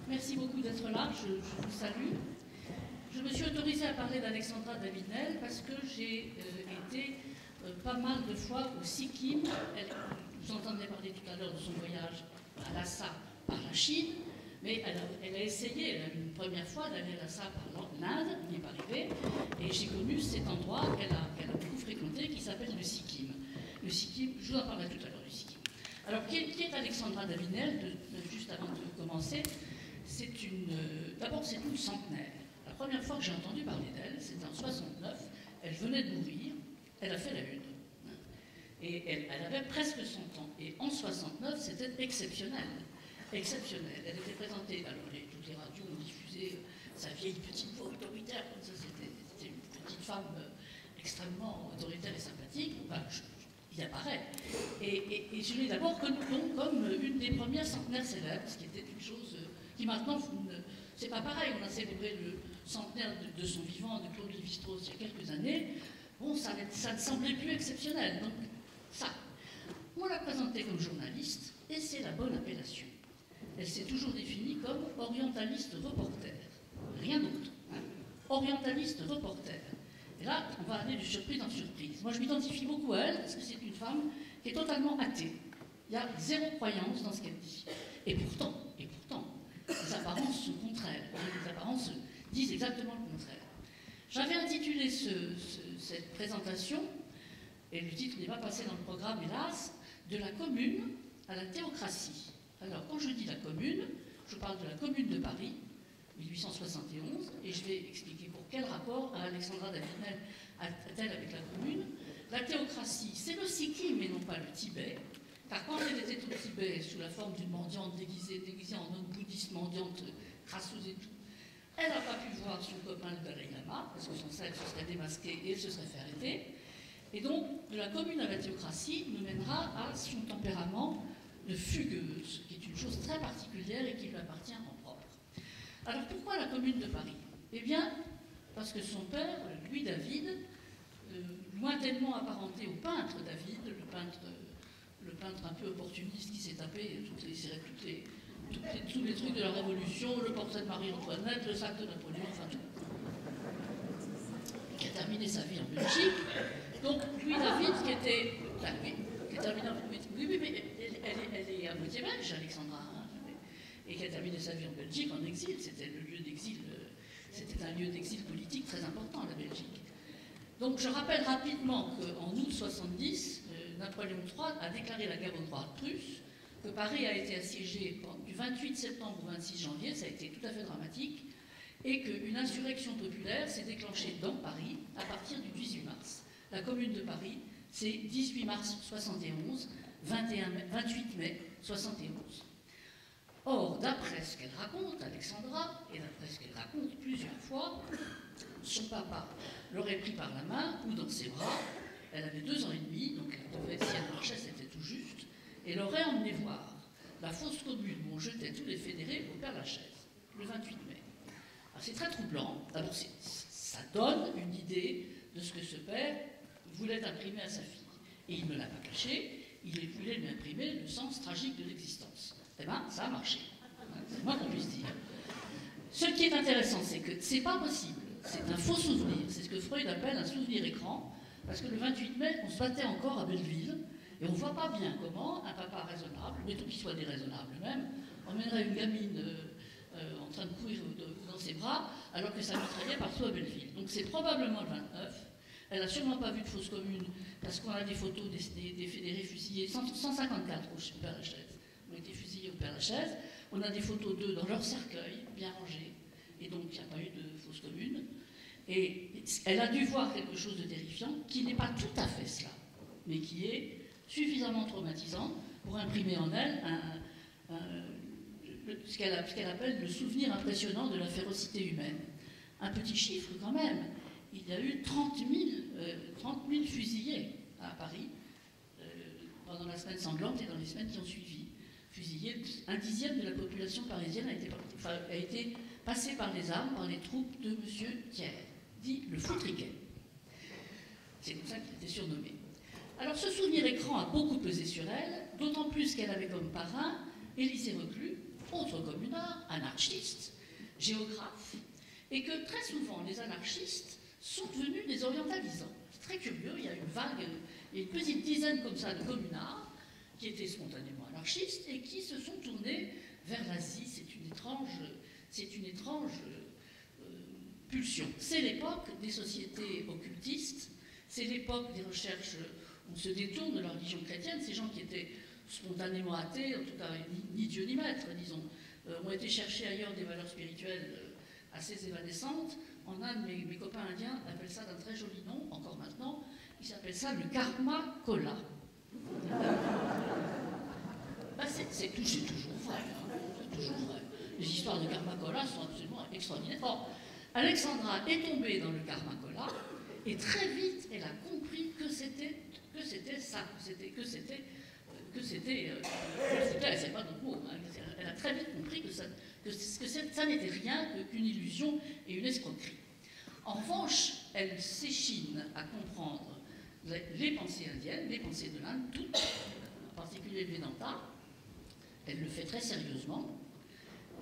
Merci beaucoup d'être là, je vous salue. Je me suis autorisée à parler d'Alexandra David-Néel parce que j'ai été pas mal de fois au Sikkim. Vous entendez parler tout à l'heure de son voyage à Lhasa par la Chine, mais elle a essayé, elle a eu une première fois d'aller à Lhasa par l'Inde, on n'y est pas arrivé, et j'ai connu cet endroit qu'elle a beaucoup fréquenté qui s'appelle le Sikkim. Le Sikkim, je vous en parlerai tout à l'heure du Sikkim. Alors, qui est Alexandra David-Néel, juste avant de commencer? D'abord, c'est une centenaire. La première fois que j'ai entendu parler d'elle, c'était en 69. Elle venait de mourir. Elle a fait la une. Et elle avait presque 100 ans. Et en 69, c'était exceptionnel. Exceptionnel. Elle était présentée. Alors, toutes les radios ont diffusé sa vieille petite voix autoritaire. Comme ça, c'était une petite femme extrêmement autoritaire et sympathique. Enfin, il apparaît. Et je l'ai d'abord connue comme une des premières centenaires célèbres, ce qui était une chose qui maintenant, c'est pas pareil. On a célébré le centenaire de son vivant, de Claude Lévi-Strauss, il y a quelques années. Bon, ça ne semblait plus exceptionnel. Donc, ça. On l'a présentée comme journaliste, et c'est la bonne appellation. Elle s'est toujours définie comme orientaliste reporter. Rien d'autre. Hein. Orientaliste reporter. Et là, on va aller de surprise en surprise. Moi, je m'identifie beaucoup à elle, parce que c'est une femme qui est totalement athée. Il y a zéro croyance dans ce qu'elle dit. Et pourtant, les apparences sont contre elle. Les apparences disent exactement le contraire. J'avais intitulé cette présentation, et le titre n'est pas passé dans le programme, hélas, de la commune à la théocratie. Alors, quand je dis la commune, je parle de la commune de Paris, 1871, et je vais expliquer pour quel rapport Alexandra David-Néel a-t-elle avec la commune. La théocratie, c'est le Sikkim et non pas le Tibet. Car quand elle était au Tibet, sous la forme d'une mendiante déguisée en homme bouddhiste, mendiante, crasseuse et tout, elle n'a pas pu voir son copain le Dalai Lama, parce que son sexe se serait démasqué et elle se serait fait arrêter. Et donc, de la commune à la théocratie nous mènera à son tempérament de fugueuse, qui est une chose très particulière et qui lui appartient en propre. Alors, pourquoi la commune de Paris? Eh bien, parce que son père, Louis David, lointainement apparenté au peintre David, le peintre un peu opportuniste qui s'est tapé tous les trucs de la Révolution, le portrait de Marie-Antoinette, le sac de Napoléon, enfin tout. Qui a terminé sa vie en Belgique. Donc, Louis David, qui a terminé en Belgique. Oui, mais elle est à moitié belge, Alexandra. Hein, et qui a terminé sa vie en Belgique, en exil. C'était un lieu d'exil politique très important, la Belgique. Donc, je rappelle rapidement qu'en août 70, Napoléon III a déclaré la guerre aux droits russes, que Paris a été assiégé du 28 septembre au 26 janvier, ça a été tout à fait dramatique, et qu'une insurrection populaire s'est déclenchée dans Paris à partir du 18 mars. La commune de Paris, c'est 18 mars 71, 28 mai 71. Or, d'après ce qu'elle raconte, Alexandra, et d'après ce qu'elle raconte plusieurs fois, son papa l'aurait pris par la main ou dans ses bras. Elle avait 2 ans et demi, donc si elle marchait, c'était tout juste, et l'aurait emmené voir la fosse commune où on jetait tous les fédérés au Père-Lachaise, le 28 mai. Alors c'est très troublant. D'abord, ça donne une idée de ce que ce père voulait imprimer à sa fille. Et il ne l'a pas caché, il voulait lui imprimer le sens tragique de l'existence. Eh bien, ça a marché. C'est moins qu'on puisse dire. Ce qui est intéressant, c'est que c'est pas possible. C'est un faux souvenir. C'est ce que Freud appelle un souvenir écran. Parce que le 28 mai, on se battait encore à Belleville, et on ne voit pas bien comment un papa raisonnable, mettons qu'il soit déraisonnable même, emmènerait une gamine en train de courir dans ses bras, alors que ça mitraillait partout à Belleville. Donc c'est probablement le 29. Elle n'a sûrement pas vu de fosse commune, parce qu'on a des photos des fédérés fusillés, 154 au Père-Lachaise, ont été fusillés au Père-Lachaise. On a des photos d'eux dans leur cercueil, bien rangés, et donc il n'y a pas eu de fosse commune. Et elle a dû voir quelque chose de terrifiant, qui n'est pas tout à fait cela, mais qui est suffisamment traumatisant pour imprimer en elle ce qu'elle appelle le souvenir impressionnant de la férocité humaine. Un petit chiffre quand même, il y a eu 30 000 fusillés à Paris pendant la semaine sanglante et dans les semaines qui ont suivi. Fusillés, 1/10 de la population parisienne a été passée par les armes, par les troupes de M. Thiers, dit le Foutriquet. C'est comme ça qu'il était surnommé. Alors ce souvenir écran a beaucoup pesé sur elle, d'autant plus qu'elle avait comme parrain Élisée Reclus, autre communard, communard, anarchiste, géographe, et que très souvent les anarchistes sont devenus des orientalisants. C'est très curieux, il y a une vague, il y a une petite dizaine comme ça de communards qui étaient spontanément anarchistes et qui se sont tournés vers l'Asie. C'est une étrange pulsion. C'est l'époque des sociétés occultistes, c'est l'époque des recherches, on se détourne de la religion chrétienne, ces gens qui étaient spontanément athées, en tout cas ni Dieu ni maître, disons, ont été chercher ailleurs des valeurs spirituelles assez évanescentes. En Inde, mes copains indiens appellent ça d'un très joli nom, encore maintenant, ils s'appellent ça le karma kola. Ben c'est toujours vrai, hein, c'est toujours vrai. Les histoires de karma kola sont absolument extraordinaires. Or, Alexandra est tombée dans le karma kola et très vite elle a compris que c'était ça, c'est pas d'autre mot, hein, elle a très vite compris que ça n'était rien qu'une illusion et une escroquerie. En revanche, elle s'échine à comprendre les pensées indiennes, les pensées de l'Inde, toutes, en particulier le Vedanta. Elle le fait très sérieusement.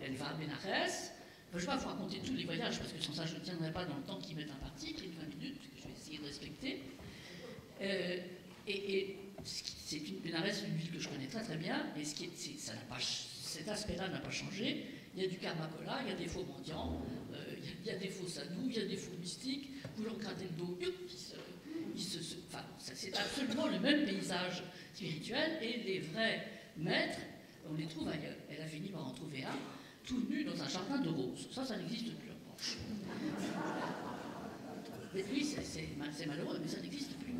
Elle va à Bénarès. Je ne vais pas vous raconter tous les voyages, parce que sans ça, je ne tiendrai pas dans le temps qu'ils mettent imparti, qui est de 20 minutes, que je vais essayer de respecter. Bénarès, c'est une ville que je connais très très bien, et cet aspect-là n'a pas changé. Il y a du karma kola, il y a des faux mendiants, il y a des faux sadhus, il y a des faux mystiques. Vous leur grattez le dos, c'est absolument le même paysage spirituel, et les vrais maîtres, on les trouve ailleurs. Elle a fini par en trouver un, tout nu dans un jardin de roses. Ça n'existe plus en revanche. Mais oui, c'est malheureux, mais ça n'existe plus.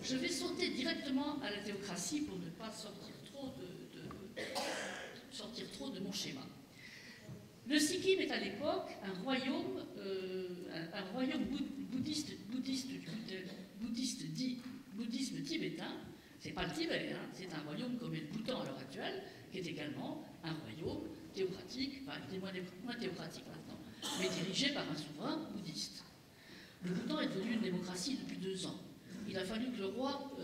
Je vais sauter directement à la théocratie pour ne pas sortir trop de mon schéma. Le Sikkim est à l'époque un royaume bouddhisme tibétain. C'est pas le Tibet, hein, c'est un royaume comme est le Bhoutan à l'heure actuelle, qui est également un royaume théocratique, enfin il est moins théocratique maintenant, mais dirigé par un souverain bouddhiste. Le Bhoutan est devenu une démocratie depuis 2 ans. Il a fallu que le roi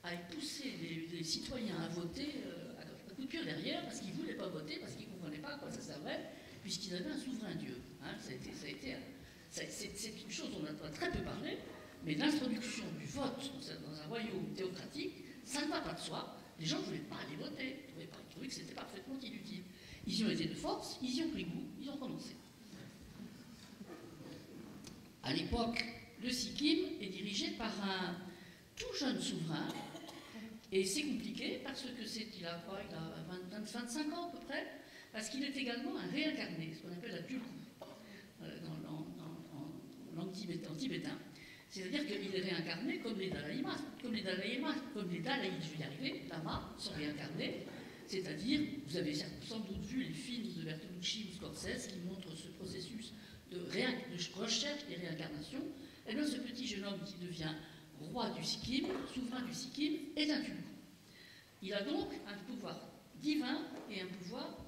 aille pousser les citoyens à voter à coup de pied derrière, parce qu'ils ne voulaient pas voter, parce qu'ils ne comprenaient pas à quoi ça servait, puisqu'ils avaient un souverain Dieu. Hein, c'est une chose dont on a très peu parlé, mais l'introduction du vote dans un royaume théocratique, ça ne va pas de soi. Les gens ne voulaient pas aller voter, ils trouvaient que c'était parfaitement inutile. Ils y ont été de force, ils y ont pris goût, ils ont renoncé. À l'époque, le Sikkim est dirigé par un tout jeune souverain, et c'est compliqué parce que il a 25 ans à peu près, parce qu'il est également un réincarné, ce qu'on appelle la tulku, en tibétain. C'est-à-dire qu'il est réincarné comme les Dalaïmas, comme les Dalaïs, je vais y arriver, Lamas sont réincarnés, c'est-à-dire, vous avez sans doute vu les films de Bertolucci ou Scorsese qui montrent ce processus de recherche et réincarnation. Et là, ce petit jeune homme qui devient roi du Sikkim, souverain du Sikkim, est un tulku. Il a donc un pouvoir divin et un pouvoir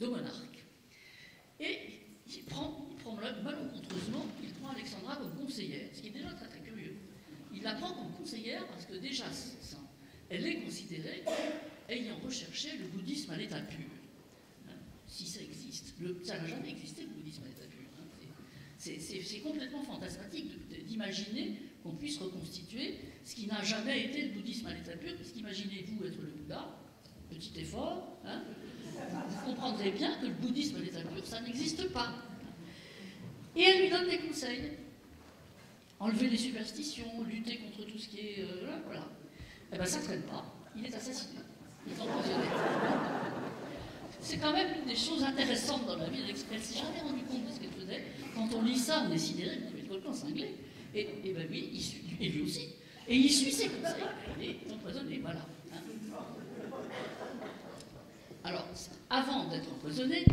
de monarque. Et il prend malencontreusement, il prend Alexandra comme conseillère, ce qui est déjà très très curieux. Il la prend comme conseillère parce que déjà, elle est considérée ayant recherché le bouddhisme à l'état pur. Si ça existe. Ça n'a jamais existé, le bouddhisme à l'état pur. C'est complètement fantasmatique d'imaginer qu'on puisse reconstituer ce qui n'a jamais été le bouddhisme à l'état pur, parce qu'imaginez-vous être le Bouddha, petit effort, hein, vous comprendrez bien que le bouddhisme à l'état pur, ça n'existe pas. Et elle lui donne des conseils. Enlever les superstitions, lutter contre tout ce qui est... voilà. Eh bien, ça ne traîne pas. Il est assassiné. Il est emprisonné. C'est quand même une des choses intéressantes dans la vie d'Alexandra. Elle ne s'est jamais rendue compte de ce qu'elle faisait. Quand on lit ça, on est sidéré, mais le volcan cinglé. Et ben oui, et lui aussi. Et il suit ses conseils. Il est empoisonné, voilà. Hein. Alors, avant d'être empoisonné,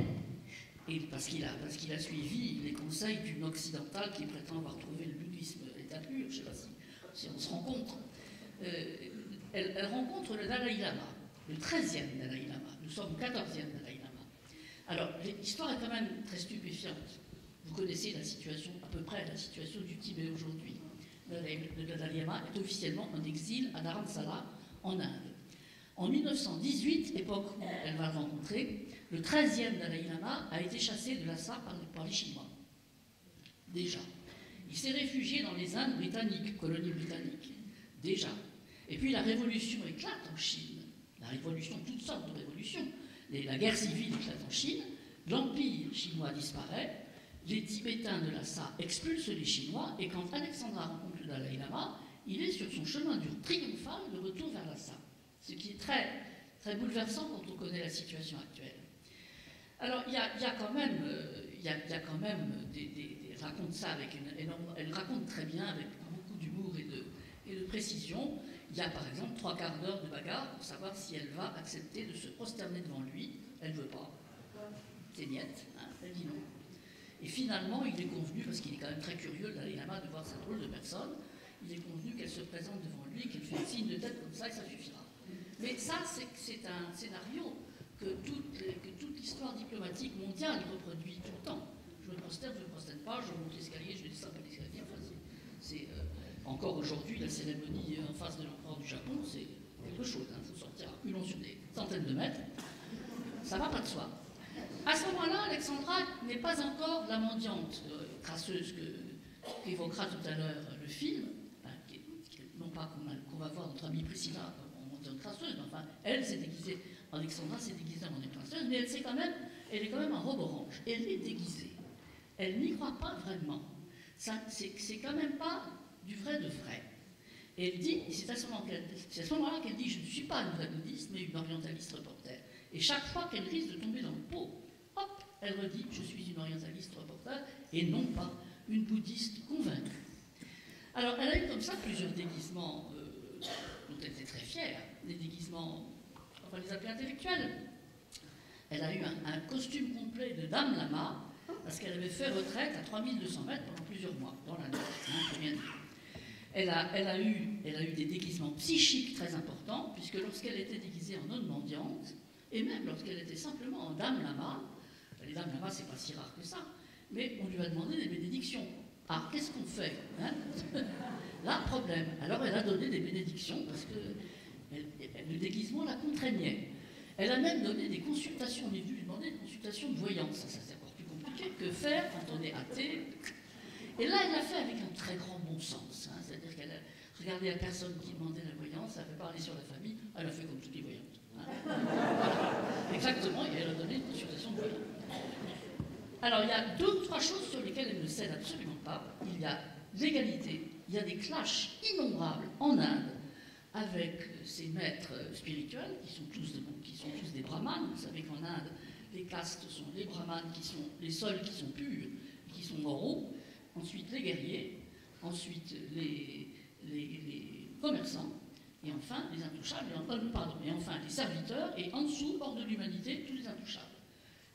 et parce qu'il a suivi les conseils d'une occidentale qui prétend avoir trouvé le bouddhisme à l'état pur, je ne sais pas si on se rencontre, elle rencontre le Dalai Lama, le 13e Dalai Lama. Nous sommes 14e Dalai Lama. Alors, l'histoire est quand même très stupéfiante. Vous connaissez la situation, à peu près la situation du Tibet aujourd'hui. Le Dalai Lama est officiellement en exil à Dharamsala, en Inde. En 1918, époque où elle va le rencontrer, le 13e Dalai Lama a été chassé de Lhasa par les Chinois. Déjà. Il s'est réfugié dans les Indes britanniques, colonies britanniques. Déjà. Et puis la révolution éclate en Chine. La révolution, toutes sortes de révolutions. La guerre civile éclate en Chine. L'empire chinois disparaît. Les Tibétains de Lhasa expulsent les Chinois. Et quand Alexandra rencontre le Dalai Lama, il est sur son chemin triomphal de retour vers Lhasa. Ce qui est très, très bouleversant quand on connaît la situation actuelle. Alors, il y a quand même, elle raconte ça avec elle raconte très bien avec beaucoup d'humour et de précision. Il y a par exemple 3/4 d'heure de bagarre pour savoir si elle va accepter de se prosterner devant lui. Elle ne veut pas. C'est niette, hein, elle dit non. Et finalement, il est convenu, parce qu'il est quand même très curieux, le Dalai Lama, de voir cette drôle de personne, il est convenu qu'elle se présente devant lui, qu'elle fait un signe de tête comme ça et ça suffira. Mais ça, c'est un scénario que toute l'histoire diplomatique mondiale reproduit tout le temps. Je me prosterne, je ne me prosterne pas, je monte l'escalier, je descends pas l'escalier. Enfin, encore aujourd'hui, la cérémonie en face de l'empereur du Japon, c'est quelque chose. Il faut sortir à reculons sur des centaines de mètres. Ça ne va pas de soi. À ce moment-là, Alexandra n'est pas encore la mendiante crasseuse qu'évoquera tout à l'heure le film, non pas qu'on va voir notre amie Priscilla en mendiante crasseuse, mais enfin, elle s'est déguisée, Alexandra s'est déguisée en mendiante crasseuse, mais elle est quand même en robe orange. Elle est déguisée. Elle n'y croit pas vraiment. C'est quand même pas du vrai de vrai. Et elle dit, c'est à ce moment-là qu'elle dit, je ne suis pas une vraie bouddhiste, mais une orientaliste reporter. Et chaque fois qu'elle risque de tomber dans le pot, hop, elle redit, je suis une orientaliste reporter, et non pas une bouddhiste convaincue. Alors, elle a eu comme ça plusieurs déguisements dont elle était très fière, des déguisements, on va les appeler intellectuels. Elle a eu un costume complet de Dame Lama, parce qu'elle avait fait retraite à 3200 mètres pendant plusieurs mois, dans la nuit. Elle a eu des déguisements psychiques très importants, puisque lorsqu'elle était déguisée en nonne mendiante, et même lorsqu'elle était simplement en Dame Lama, les Dames Lama, c'est pas si rare que ça, mais on lui a demandé des bénédictions. Ah, qu'est-ce qu'on fait, hein? Là, problème. Alors elle a donné des bénédictions, parce que le déguisement la contraignait. Elle a même donné des consultations, on est venu lui demander des consultations de voyance. Ça c'est encore plus compliqué que faire quand on est athée. Et là, elle l'a fait avec un très grand bon sens. Hein, c'est-à-dire qu'elle a regardé la personne qui demandait la voyance, elle avait parlé sur la famille, elle a fait comme toutes les voyantes. Hein. Voilà. Exactement, et elle a donné une consultation de voyance. Alors, il y a 2 ou 3 choses sur lesquelles elle ne cède absolument pas. Il y a l'égalité, il y a des clashs innombrables en Inde avec ses maîtres spirituels, qui sont tous des brahmanes. Vous savez qu'en Inde, les castes sont les brahmanes, qui sont les seuls qui sont purs, qui sont moraux. Ensuite les guerriers, ensuite les commerçants, et enfin les intouchables, et enfin les serviteurs, et en dessous, hors de l'humanité, tous les intouchables.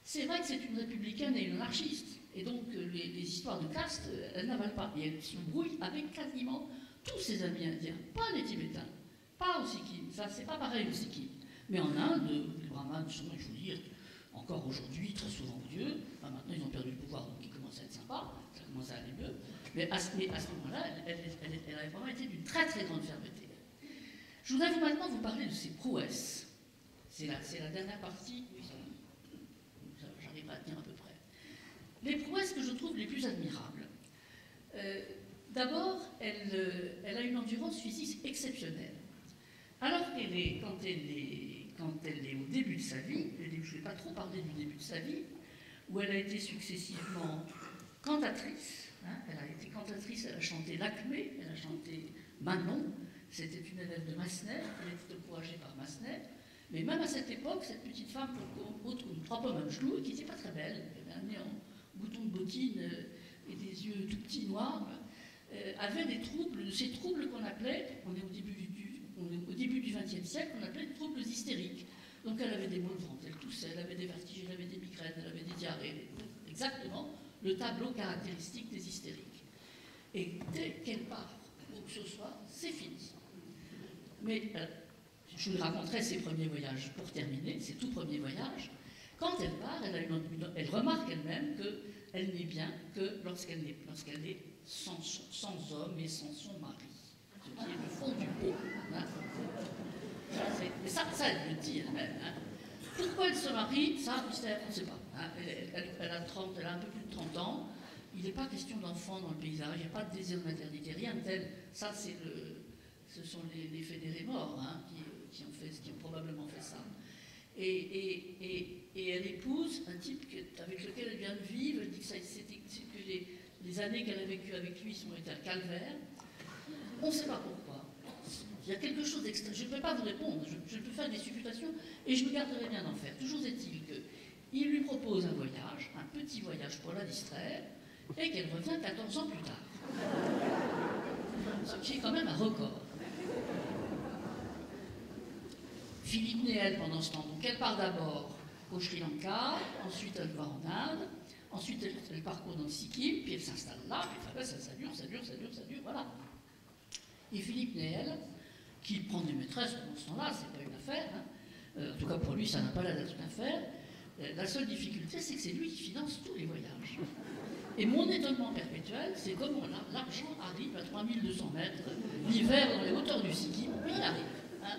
C'est vrai que c'est une républicaine et une anarchiste, et donc les histoires de caste, elles n'avalent pas, et elle se brouille avec quasiment tous ses amis indiens, pas les Tibétains, pas aux Sikkim, ça c'est pas pareil aux Sikkim. Mais en Inde, les brahmanes sont, je veux dire, encore aujourd'hui très souvent odieux, enfin, maintenant ils ont perdu le pouvoir, donc ils commencent à être sympas, ça commence à aller mieux, mais à ce moment-là, elle a vraiment été d'une très très grande fermeté. Je voudrais maintenant vous parler de ses prouesses. C'est la dernière partie, j'arrive à tenir à peu près. Les prouesses que je trouve les plus admirables. D'abord, elle a une endurance physique exceptionnelle. Alors quand elle est au début de sa vie, je ne vais pas trop parler du début de sa vie, où elle a été successivement cantatrice. Hein, elle a été cantatrice, elle a chanté Lakmé, elle a chanté Manon. C'était une élève de Massenet, elle était encouragée par Massenet. Mais même à cette époque, cette petite femme, autre comme 3 pommes à un genou, qui n'était pas très belle, elle avait un nez en bouton de bottine et des yeux tout petits noirs, avait des troubles, ces troubles qu'on appelait, on est au début du XXe siècle, on appelait des troubles hystériques. Donc elle avait des maux de ventre, elle toussait, elle avait des vertiges, elle avait des migraines, elle avait des diarrhées, exactement le tableau caractéristique des hystériques. Et dès qu'elle part, où que ce soit, c'est fini. Mais je vous raconterai ses premiers voyages pour terminer, ses tout premiers voyages. Quand elle part, elle remarque elle-même qu'elle n'est bien que lorsqu'elle est sans homme et sans son mari. Ce qui est le fond du pot. Hein. Mais ça, elle le dit elle-même. Hein. Pourquoi elle se marie, ça, mystère, on ne sait pas. Hein. Elle a un peu plus de 30 ans. Il n'est pas question d'enfant dans le paysage, il n'y a pas de désir de maternité, rien de tel. Ça, ce sont les fédérés morts hein, qui ont probablement fait ça. Et elle épouse un type avec lequel elle vient de vivre. Elle dit que les années qu'elle a vécues avec lui ont été un calvaire. On ne sait pas pourquoi. Il y a quelque chose d'extra. Je ne peux pas vous répondre. Je peux faire des supputations et je me garderai bien d'en faire. Toujours est-il qu'il lui propose un voyage, un petit voyage pour la distraire, et qu'elle revient 14 ans plus tard. Ce qui est quand même un record. Philippe Néel, pendant ce temps, donc elle part d'abord au Sri Lanka, ensuite elle va en Inde, ensuite elle parcourt dans le Sikkim, puis elle s'installe là, puis ça dure, voilà. Et Philippe Néel, qui prend des maîtresses pendant ce temps-là, c'est pas une affaire, hein. En tout cas pour lui, ça n'a pas l'air d'être une affaire. La seule difficulté, c'est que c'est lui qui finance tous les voyages. Et mon étonnement perpétuel, c'est comment l'argent arrive à 3200 mètres, l'hiver dans les hauteurs du Sikkim, mais il arrive. Hein.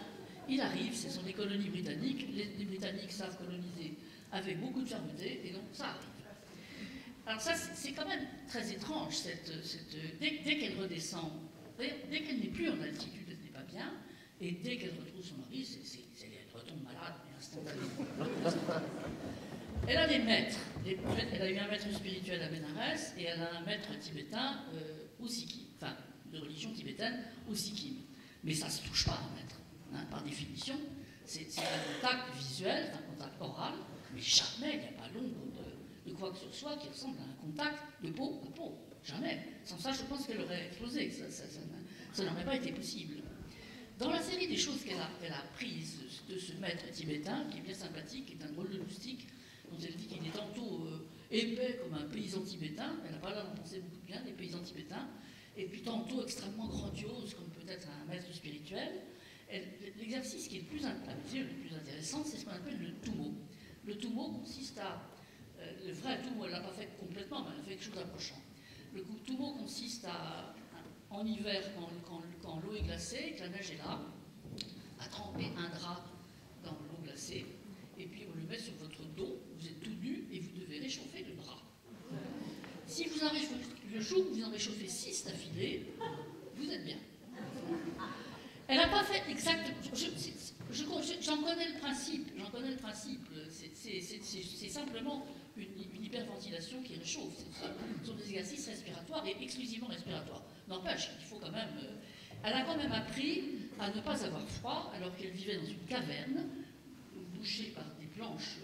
Il arrive, ce sont des colonies britanniques, les Britanniques savent coloniser avec beaucoup de fermeté, et donc ça arrive. Alors ça, c'est quand même très étrange, dès qu'elle redescend, dès qu'elle n'est plus en altitude, elle n'est pas bien, et dès qu'elle retrouve son mari, elle retombe malade, mais instantanément. Elle a des maîtres. Elle a eu un maître spirituel à Bénarès et elle a un maître tibétain au Sikkim, enfin, de religion tibétaine au Sikkim. Mais ça ne se touche pas, un maître. Hein, par définition, c'est un contact visuel, un contact oral, mais jamais il n'y a pas l'ombre de quoi que ce soit qui ressemble à un contact de peau à peau. Jamais. Sans ça, je pense qu'elle aurait explosé. Ça n'aurait pas été possible. Dans la série des choses qu'elle a apprises de ce maître tibétain, qui est bien sympathique, qui est un drôle de moustique, dont elle dit qu'il est tantôt épais comme un paysan tibétain, elle n'a pas l'air d'en penser beaucoup de bien, les paysans tibétains, et puis tantôt extrêmement grandiose, comme peut-être un maître spirituel. L'exercice qui est le plus intéressant, c'est ce qu'on appelle le tumo. Le tumo consiste à... le vrai tumo, elle ne l'a pas fait complètement, mais elle a fait quelque chose d'approchant. Le tumo consiste à, en hiver, quand l'eau est glacée, que la neige est là, à tremper un drap dans l'eau glacée, et puis on le met sur votre dos, vous êtes tout nu, et vous devez réchauffer le drap. Si vous en réchauffez, le jour où vous en réchauffez 6 d'affilée, vous êtes bien. Elle n'a pas fait exactement... J'en connais le principe, c'est simplement une hyperventilation qui réchauffe. Ce sont des exercices respiratoires et exclusivement respiratoires. N'empêche, il faut quand même... elle a quand même appris à ne pas avoir froid alors qu'elle vivait dans une caverne, bouchée par des planches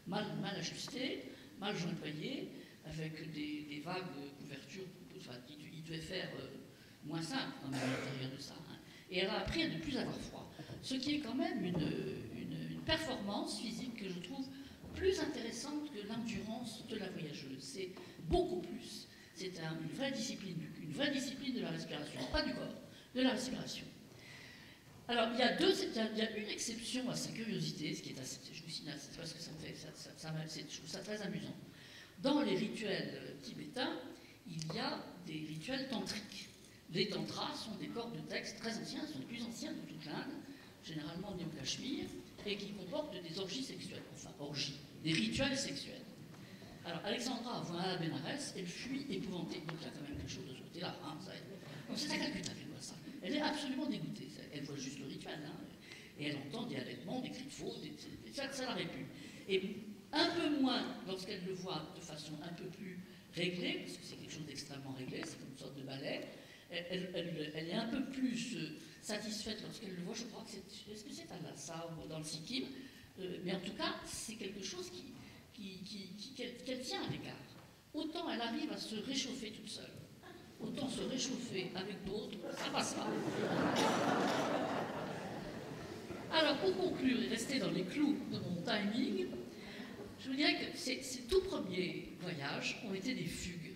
mal ajustées, mal jointoyées, avec des vagues couvertures. Enfin, il devait faire -5 quand même à l'intérieur de ça. Hein. Et elle a appris à ne plus avoir froid. Ce qui est quand même une performance physique que je trouve plus intéressante que l'endurance de la voyageuse. C'est beaucoup plus. C'est une vraie discipline de la respiration, pas du corps, de la respiration. Alors, il y a une exception à sa curiosité, ce qui est assez, je vous signale, c'est parce que je trouve ça très amusant. Dans les rituels tibétains, il y a des rituels tantriques. Les tantras sont des corps de texte très anciens, sont les plus anciens de toute l'Inde, généralement nés au Cachemire, et qui comportent des orgies sexuelles, enfin orgies, des rituels sexuels. Alors, Alexandra voit à Bénarès, elle fuit épouvantée. Donc, il y a quand même quelque chose de ce côté-là. Hein, donc, c'est à Calcutta qu'elle voit ça. Elle est absolument dégoûtée. Elle voit juste le rituel. Hein, et elle entend des allaitements, des cris de faux, ça la répugne. Et un peu moins lorsqu'elle le voit de façon un peu plus réglée, parce que c'est quelque chose d'extrêmement réglé, c'est comme une sorte de ballet. Elle est un peu plus satisfaite lorsqu'elle le voit. Je crois que est-ce que c'est à Lhasa ou dans le Sikkim, mais en tout cas, c'est quelque chose qu'elle tient à l'écart. Autant elle arrive à se réchauffer toute seule, autant se réchauffer avec d'autres, ça passe pas. Alors, pour conclure et rester dans les clous de mon timing, je vous dirais que ces tout premiers voyages ont été des fugues.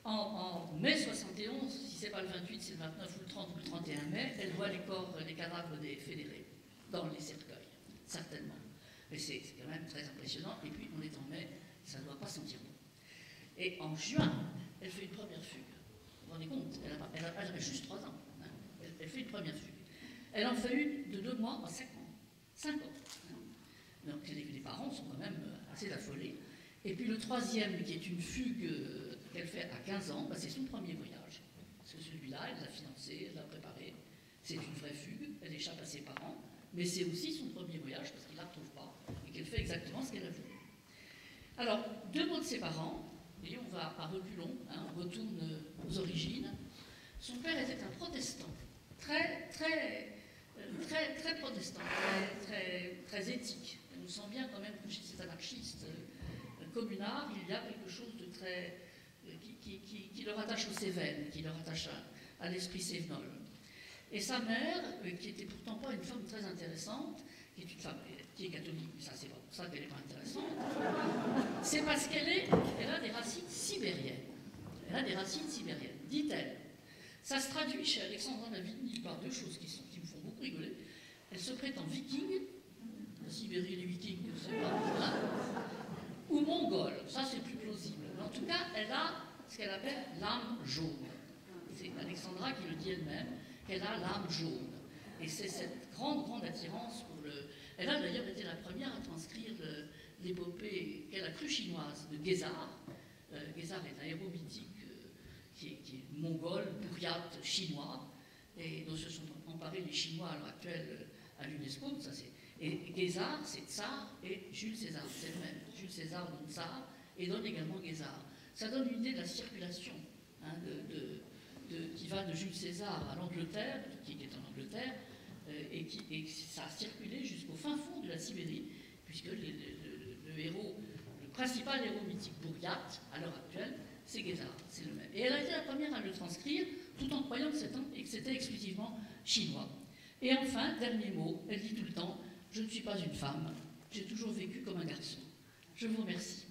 En mai 71, si ce n'est pas le 28, c'est le 29 ou le 30 ou le 31 mai, elle voit les cadavres des fédérés dans les cercueils, certainement. Mais c'est quand même très impressionnant. Et puis, on est en mai, ça ne doit pas sentir bon. Et en juin, elle fait une première fugue. Vous vous rendez compte, elle a juste 3 ans. Hein. Elle fait une première fugue. Elle en fait une de 2 mois à 5 ans. 5 ans. Donc les parents sont quand même assez affolés. Et puis le troisième, qui est une fugue qu'elle fait à 15 ans, bah, c'est son premier voyage. Parce que celui-là, elle l'a financé, elle l'a préparé. C'est une vraie fugue, elle échappe à ses parents, mais c'est aussi son premier voyage parce qu'il ne la retrouve pas et qu'elle fait exactement ce qu'elle a voulu. Alors, 2 mots de ses parents, et on va à reculons, hein, on retourne aux origines. Son père était un protestant, très protestant, très éthique. On sent bien quand même que chez ces anarchistes communards, il y a quelque chose de très qui leur attache aux Cévennes, qui leur attache à l'esprit cévenol. Et sa mère, qui était pourtant pas une femme très intéressante, qui est une femme qui est catholique, mais ça c'est pas pour ça qu'elle n'est pas intéressante, c'est parce qu'elle a des racines sibériennes. Elle a des racines sibériennes, dit-elle. Ça se traduit chez Alexandra Davidny par 2 choses qui me font beaucoup rigoler. Elle se prétend viking, la Sibérie, les vikings, je ne sais pas, hein, ou mongole, ça c'est plus plausible. Mais en tout cas, elle a ce qu'elle appelle l'âme jaune. C'est Alexandra qui le dit elle-même, qu'elle a l'âme jaune. Et c'est cette grande attirance pour le... Elle a d'ailleurs été la première à transcrire l'épopée qu'elle a crue chinoise de Guézar. Guézar est un héros mythique qui est mongol, bouriate, chinois, et dont se sont emparés les Chinois à l'heure actuelle à l'UNESCO. Et Guézar, c'est Tsar et Jules César, c'est le même. Jules César donne Tsar et donne également Guézar. Ça donne une idée de la circulation, hein, qui va de Jules César à l'Angleterre, qui est en Angleterre, et ça a circulé jusqu'au fin fond de la Sibérie, puisque le principal héros mythique bouriate, à l'heure actuelle, c'est Guézar, c'est le même. Et elle a été la première à le transcrire, tout en croyant que c'était exclusivement chinois. Et enfin, dernier mot, elle dit tout le temps, je ne suis pas une femme, j'ai toujours vécu comme un garçon. Je vous remercie.